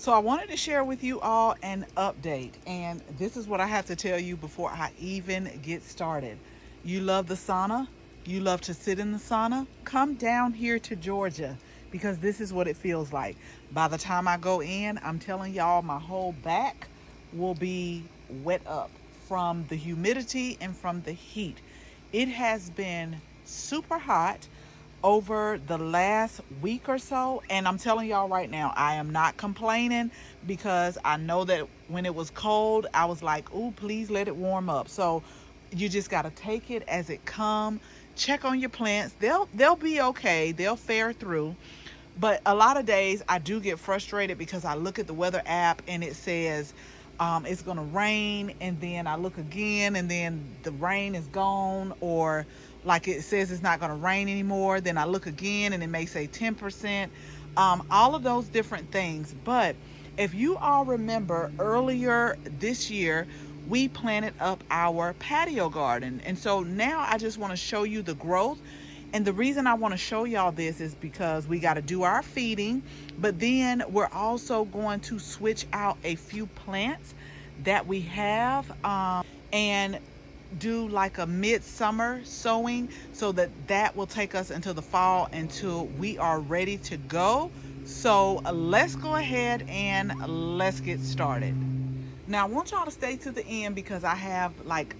So I wanted to share with you all an update, and this is what I have to tell you before I even get started. You love the sauna? You love to sit in the sauna? Come down here to Georgia because this is what it feels like. By the time I go in, I'm telling y'all my whole back will be wet up from the humidity and from the heat. It has been super hot over the last week or so, and I'm telling y'all right now, I am not complaining because I know that when it was cold I was like, ooh, please let it warm up. So you just got to take it as it come. Check on your plants. They'll be okay, they'll fare through. But a lot of days I do get frustrated because I look at the weather app and it says it's going to rain, and then I look again and then the rain is gone, or like it says it's not going to rain anymore. Then I look again and it may say 10%, all of those different things. But if you all remember earlier this year, we planted up our patio garden. And so now I just want to show you the growth. And the reason I want to show y'all this is because we got to do our feeding, but then we're also going to switch out a few plants that we have, and do like a midsummer sowing, so that will take us into the fall until we are ready to go. So let's go ahead and let's get started. Now I want y'all to stay to the end because I have like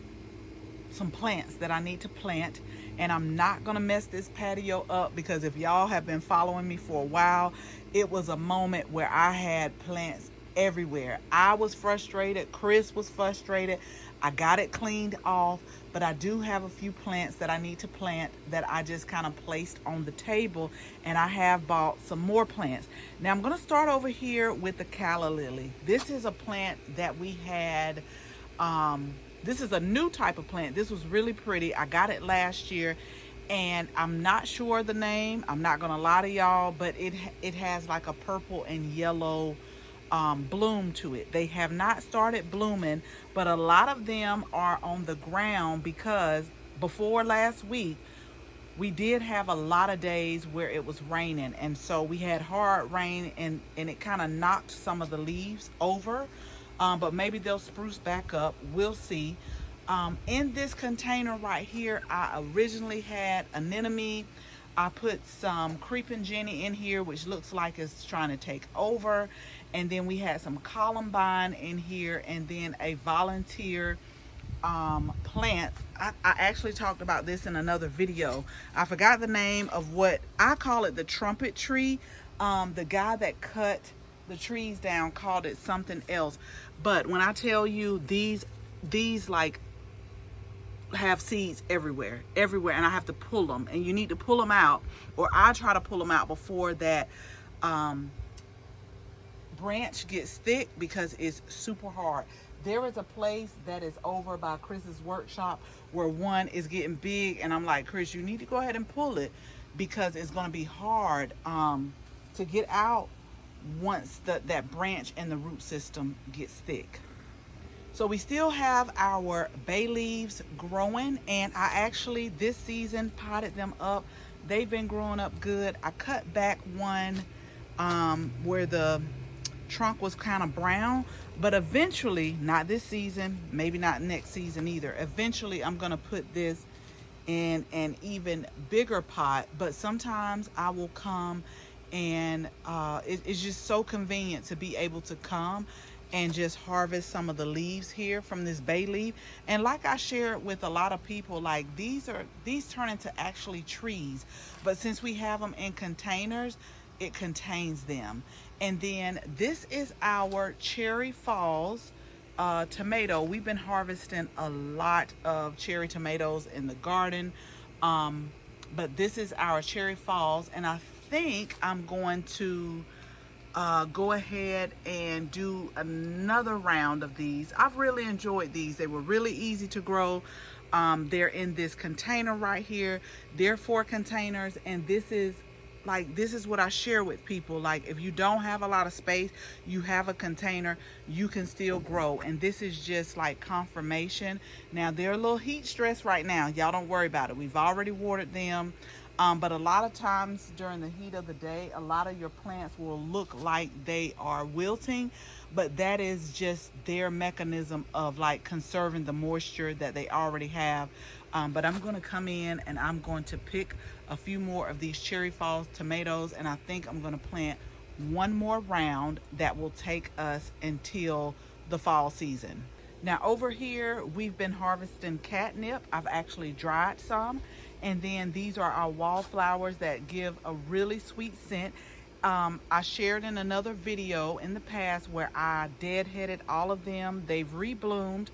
some plants that I need to plant, and I'm not gonna mess this patio up because if y'all have been following me for a while, it was a moment where I had plants everywhere. I was frustrated, Chris was frustrated. I got it cleaned off, but I do have a few plants that I need to plant that I just kind of placed on the table, and I have bought some more plants. Now I'm gonna start over here with the Calla lily. This is a plant that we had, this is a new type of plant. This was really pretty. I got it last year, and I'm not sure the name. I'm not gonna lie to y'all, but it has like a purple and yellow bloom to it. They have not started blooming, but a lot of them are on the ground because before last week we did have a lot of days where it was raining, and so we had hard rain, and it kind of knocked some of the leaves over. But maybe they'll spruce back up. We'll see. In this container right here, I originally had anemone. I put some creeping Jenny in here, which looks like it's trying to take over. And then we had some columbine in here, and then a volunteer plant. I actually talked about this in another video. I forgot the name of what I call it, the trumpet tree. The guy that cut the trees down called it something else. But when I tell you these like have seeds everywhere, and I have to pull them, and you need to pull them out, or I try to pull them out before that branch gets thick because it's super hard. There is a place that is over by Chris's workshop where one is getting big, and I'm like, Chris, you need to go ahead and pull it because it's going to be hard to get out once that branch and the root system gets thick. So we still have our bay leaves growing, and I actually this season potted them up. They've been growing up good. I cut back one where the trunk was kind of brown, but eventually, not this season, maybe not next season either, eventually I'm gonna put this in an even bigger pot. But sometimes I will come, and it's just so convenient to be able to come and just harvest some of the leaves here from this bay leaf. And like I shared with a lot of people, like these turn into actually trees, but since we have them in containers, it contains them. And then this is our cherry falls tomato. We've been harvesting a lot of cherry tomatoes in the garden, but this is our cherry falls, and I think I'm going to go ahead and do another round of these. I've really enjoyed these. They were really easy to grow. They're in this container right here. They're 4 containers, and this is what I share with people. Like, if you don't have a lot of space, you have a container, you can still grow. And this is just like confirmation. Now they're a little heat stressed right now. Y'all don't worry about it. We've already watered them. But a lot of times during the heat of the day, a lot of your plants will look like they are wilting, but that is just their mechanism of like conserving the moisture that they already have. But I'm going to come in and I'm going to pick a few more of these cherry fall tomatoes, and I think I'm going to plant one more round that will take us until the fall season. Now over here, we've been harvesting catnip. I've actually dried some. And then these are our wallflowers that give a really sweet scent. I shared in another video in the past where I deadheaded all of them. They've rebloomed,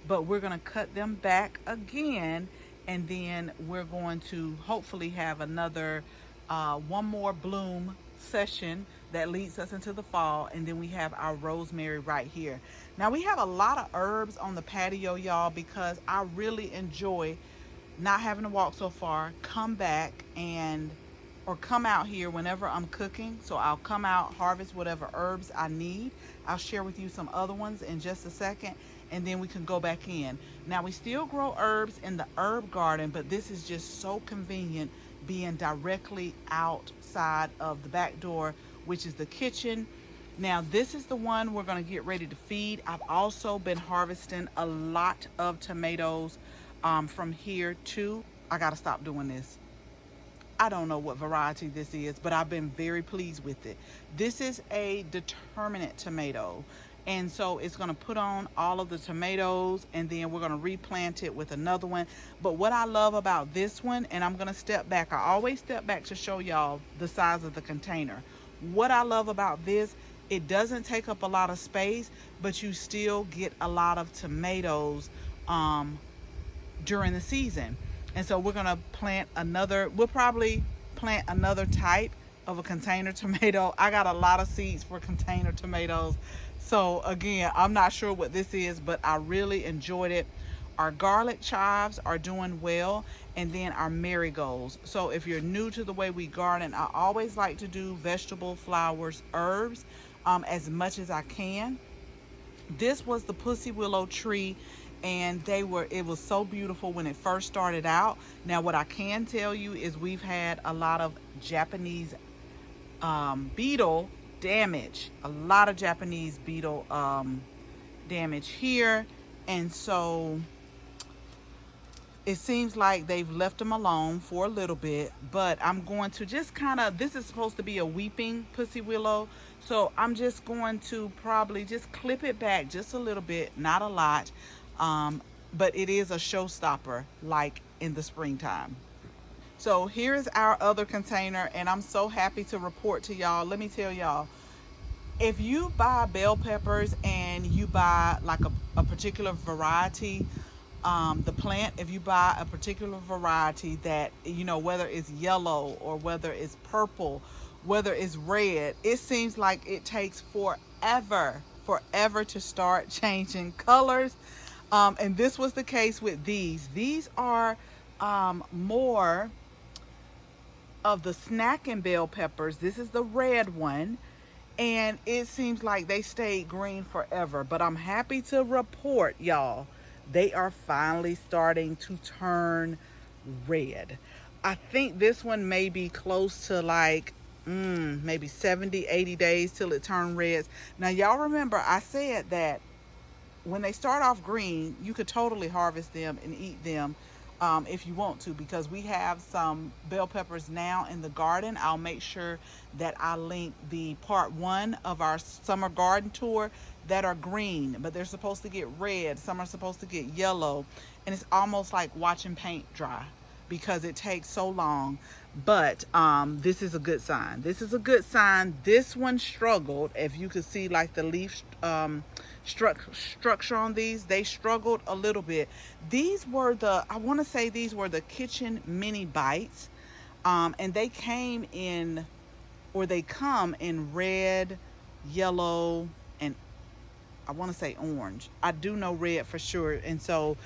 but we're gonna cut them back again. And then we're going to hopefully have another one more bloom session that leads us into the fall. And then we have our rosemary right here. Now we have a lot of herbs on the patio, y'all, because I really enjoy not having to walk so far, come back and or come out here whenever I'm cooking. So I'll come out, harvest whatever herbs I need. I'll share with you some other ones in just a second, and then we can go back in. Now we still grow herbs in the herb garden, but this is just so convenient being directly outside of the back door, which is the kitchen. Now this is the one we're going to get ready to feed. I've also been harvesting a lot of tomatoes from here too. I gotta stop doing this. I don't know what variety this is, but I've been very pleased with it. This is a determinate tomato, and so it's going to put on all of the tomatoes, and then we're going to replant it with another one. But what I love about this one, and I'm going to step back, I always step back to show y'all the size of the container. What I love about this, it doesn't take up a lot of space, but you still get a lot of tomatoes during the season. And so we're gonna plant another, we'll probably plant another type of a container tomato. I got a lot of seeds for container tomatoes. So again, I'm not sure what this is, but I really enjoyed it. Our garlic chives are doing well, and then our marigolds. So if you're new to the way we garden, I always like to do vegetable, flowers, herbs as much as I can. This was the pussy willow tree, and it was so beautiful when it first started out. Now what I can tell you is we've had a lot of Japanese beetle damage, a lot of Japanese beetle damage here, and so it seems like they've left them alone for a little bit. But I'm going to just kind of, this is supposed to be a weeping pussy willow, so I'm just going to probably just clip it back just a little bit, not a lot. But it is a showstopper like in the springtime. So here's our other container, and I'm so happy to report to y'all. Let me tell y'all, if you buy bell peppers and you buy like a particular variety, the plant, if you buy a particular variety that, you know, whether it's yellow or whether it's purple, whether it's red, it seems like it takes forever to start changing colors. And this was the case with these. These are more of the snacking bell peppers. This is the red one, and it seems like they stayed green forever. But I'm happy to report, y'all, they are finally starting to turn red. I think this one may be close to like maybe 70-80 days till it turned red. Now y'all remember I said that when they start off green, you could totally harvest them and eat them if you want to, because we have some bell peppers now in the garden. I'll make sure that I link the part 1 of our summer garden tour that are green, but they're supposed to get red. Some are supposed to get yellow, and it's almost like watching paint dry because it takes so long. But this is a good sign. This is a good sign. This one struggled. If you could see like the leaf structure on these, they struggled a little bit. These were I want to say these were the kitchen mini bites, and they came in, or they come in red, yellow, and I want to say orange. I do know red for sure. And so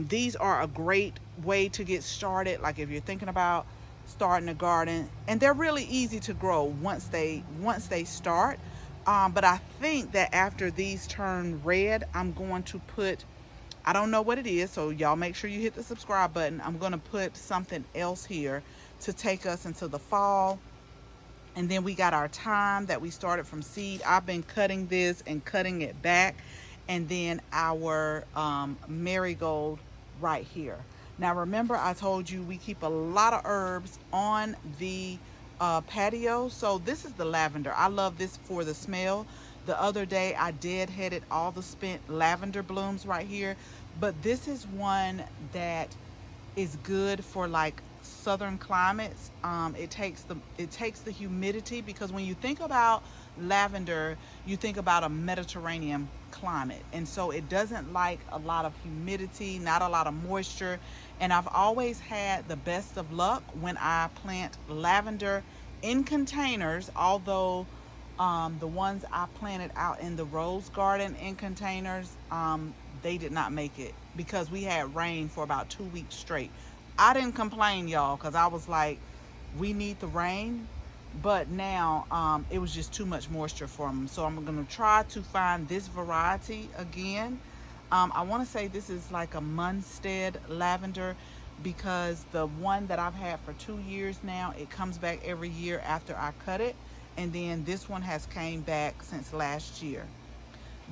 these are a great way to get started, like if you're thinking about starting a garden, and they're really easy to grow once they start. But I think that after these turn red, I'm going to put, I don't know what it is, so y'all make sure you hit the subscribe button. I'm going to put something else here to take us into the fall. And then we got our thyme that we started from seed. I've been cutting this and cutting it back. And then our marigold right here. Now remember, I told you we keep a lot of herbs on the patio. So this is the lavender. I love this for the smell. The other day I deadheaded all the spent lavender blooms right here. But this is one that is good for like southern climates. It takes the humidity, because when you think about lavender, you think about a Mediterranean climate, and so it doesn't like a lot of humidity, not a lot of moisture. And I've always had the best of luck when I plant lavender in containers, although the ones I planted out in the rose garden in containers, they did not make it because we had rain for about 2 weeks straight. I didn't complain, y'all, because I was like, we need the rain. But now it was just too much moisture for them. So I'm going to try to find this variety again. I want to say this is like a Munstead lavender, because the one that I've had for 2 years now, it comes back every year after I cut it. And then this one has came back since last year.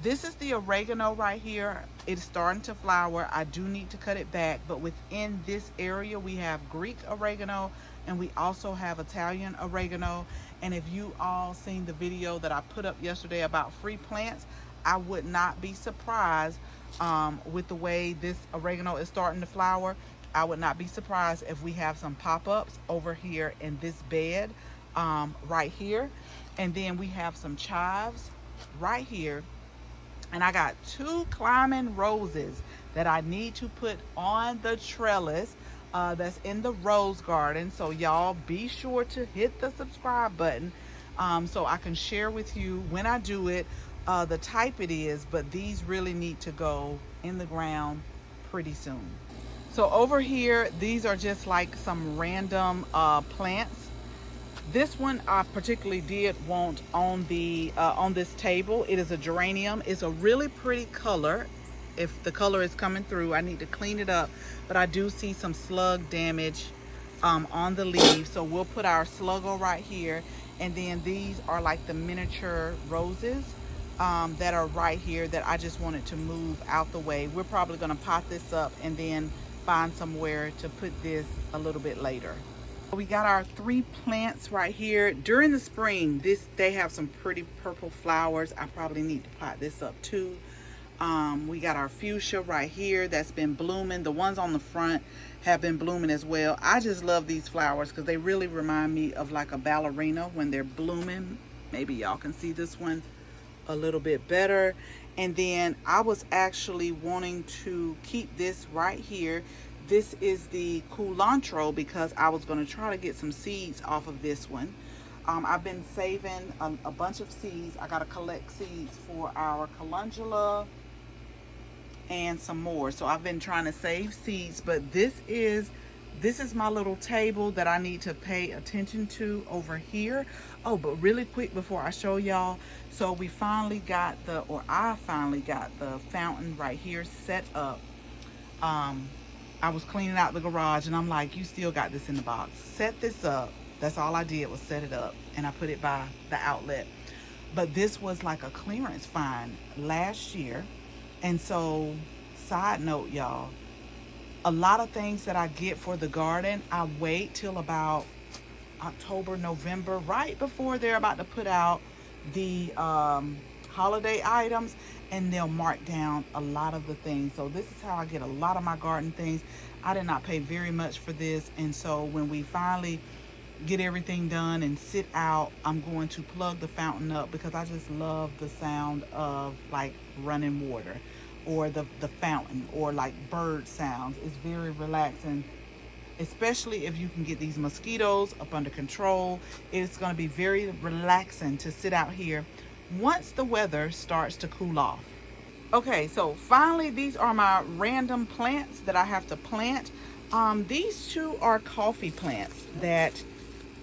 This is the oregano right here. It's starting to flower. I do need to cut it back, but within this area we have Greek oregano and we also have Italian oregano. And if you all seen the video that I put up yesterday about free plants, I would not be surprised with the way this oregano is starting to flower. I would not be surprised if we have some pop-ups over here in this bed right here. And then we have some chives right here. And I got 2 climbing roses that I need to put on the trellis that's in the rose garden. So y'all be sure to hit the subscribe button so I can share with you when I do it the type it is. But these really need to go in the ground pretty soon. So over here, these are just like some random plants. This one I particularly did want on the on this table. It is a geranium. It's a really pretty color. If the color is coming through, I need to clean it up, but I do see some slug damage on the leaves, so we'll put our sluggo right here. And then these are like the miniature roses that are right here that I just wanted to move out the way. We're probably going to pot this up and then find somewhere to put this a little bit later. We got our 3 plants right here. During the spring, they have some pretty purple flowers. I probably need to pot this up too. We got our fuchsia right here that's been blooming. The ones on the front have been blooming as well. I just love these flowers because they really remind me of like a ballerina when they're blooming. Maybe y'all can see this one a little bit better. And then I was actually wanting to keep this right here. This is the culantro because I was going to try to get some seeds off of this one. I've been saving a bunch of seeds. I got to collect seeds for our calendula and some more. So I've been trying to save seeds, but this is my little table that I need to pay attention to over here. Oh, but really quick before I show y'all. So I finally got the fountain right here set up. I was cleaning out the garage and I'm like, you still got this in the box. Set this up. That's all I did was set it up, and I put it by the outlet. But this was like a clearance find last year. And so, side note, y'all, a lot of things that I get for the garden, I wait till about October, November, right before they're about to put out the holiday items, and they'll mark down a lot of the things. So this is how I get a lot of my garden things. I did not pay very much for this, and so when we finally get everything done and sit out, I'm going to plug the fountain up because I just love the sound of like running water or the fountain or like bird sounds. It's very relaxing, especially if you can get these mosquitoes up under control. It's going to be very relaxing to sit out here once the weather starts to cool off. Okay, so finally, these are my random plants that I have to plant. These 2 are coffee plants that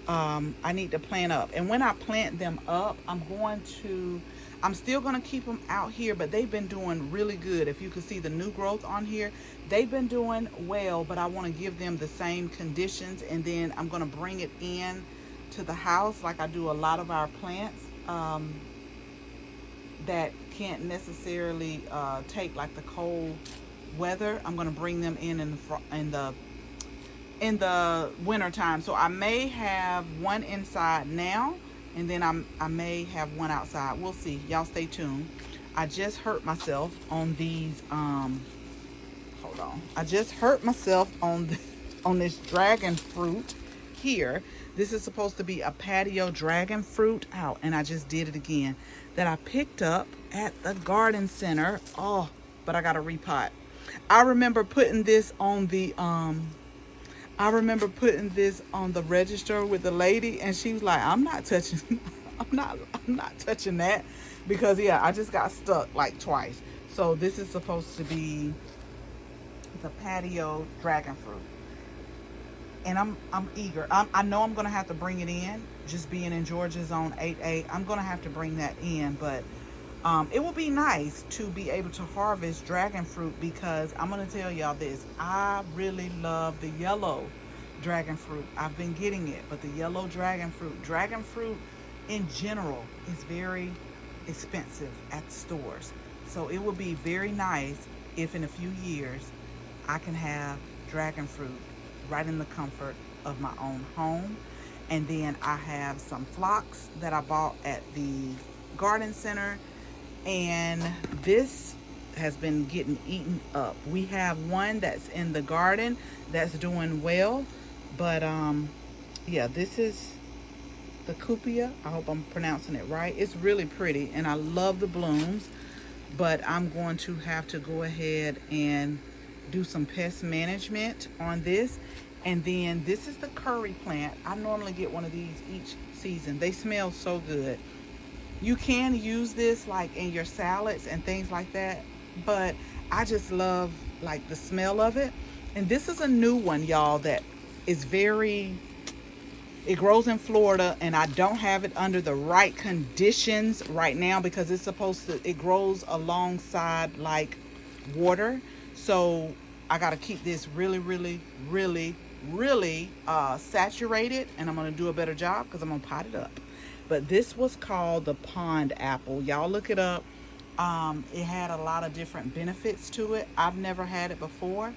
I need to plant up. And when I plant them up, I'm still going to keep them out here, but they've been doing really good. If you can see the new growth on here, they've been doing well, but I want to give them the same conditions, and then I'm going to bring it in to the house like I do a lot of our plants that can't necessarily take like the cold weather. I'm going to bring them in the winter time. So I may have one inside now, and then I may have one outside. We'll see. Y'all stay tuned. I just hurt myself on these hold on. I just hurt myself on this dragon fruit here. This is supposed to be a patio dragon fruit out, and I just did it again, that I picked up at the garden center. Oh, but I got to repot. I remember putting this on the register with the lady, and she was like, I'm not touching I'm not touching that, because yeah, I just got stuck like twice. So this is supposed to be the patio dragon fruit, and I'm eager. I know I'm gonna have to bring it in. Just being in Georgia Zone 8A, I'm gonna have to bring that in, but it will be nice to be able to harvest dragon fruit, because I'm gonna tell y'all this, I really love the yellow dragon fruit. I've been getting it, but the yellow dragon fruit in general is very expensive at stores. So it would be very nice if in a few years I can have dragon fruit right in the comfort of my own home. And then I have some phlox that I bought at the garden center, and this has been getting eaten up. We have one that's in the garden that's doing well, but yeah, this is the cupia. I hope I'm pronouncing it right. It's really pretty, and I love the blooms, but I'm going to have to go ahead and do some pest management on this. And then this is the curry plant. I normally get one of these each season. They smell so good. You can use this like in your salads and things like that, but I just love like the smell of it. And this is a new one, y'all, that is it grows in Florida, and I don't have it under the right conditions right now, because it grows alongside like water. So I got to keep this really, really, really, really saturated, and I'm going to do a better job because I'm going to pot it up. But this was called the pond apple. Y'all look it up. It had a lot of different benefits to it. I've never had it before,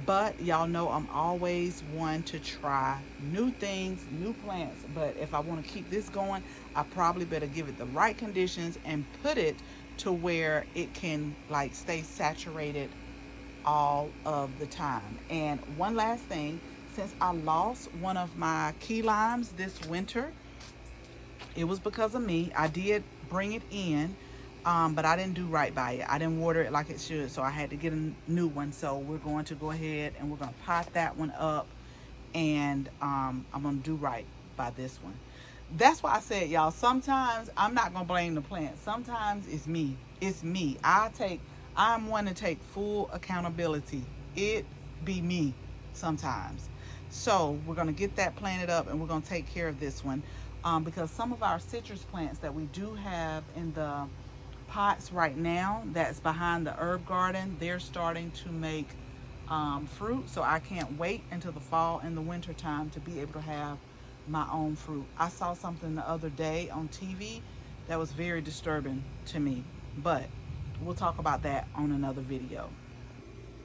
but y'all know I'm always one to try new things, new plants. But if I want to keep this going, I probably better give it the right conditions and put it to where it can like stay saturated all of the time. And one last thing, since I lost one of my key limes this winter, it was because of me. I did bring it in, but I didn't do right by it. I didn't water it like it should, so I had to get a new one. So we're going to go ahead and we're going to pot that one up, and I'm going to do right by this one. That's why I said, y'all, sometimes I'm not going to blame the plant. Sometimes it's me. It's me. I'm one to take full accountability. It be me sometimes. So we're going to get that planted up, and we're going to take care of this one. Because some of our citrus plants that we do have in the pots right now that's behind the herb garden, they're starting to make fruit. So I can't wait until the fall and the winter time to be able to have my own fruit. I saw something the other day on TV that was very disturbing to me, but we'll talk about that on another video.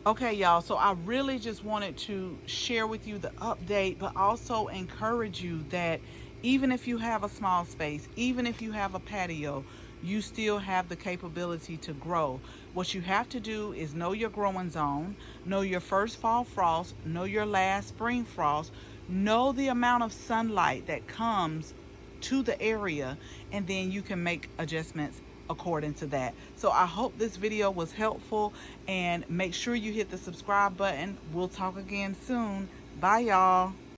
Okay, y'all, so I really just wanted to share with you the update, but also encourage you that even if you have a small space, even if you have a patio, you still have the capability to grow. What you have to do is know your growing zone, know your first fall frost, know your last spring frost, know the amount of sunlight that comes to the area, and then you can make adjustments according to that. So I hope this video was helpful, and make sure you hit the subscribe button. We'll talk again soon. Bye, y'all.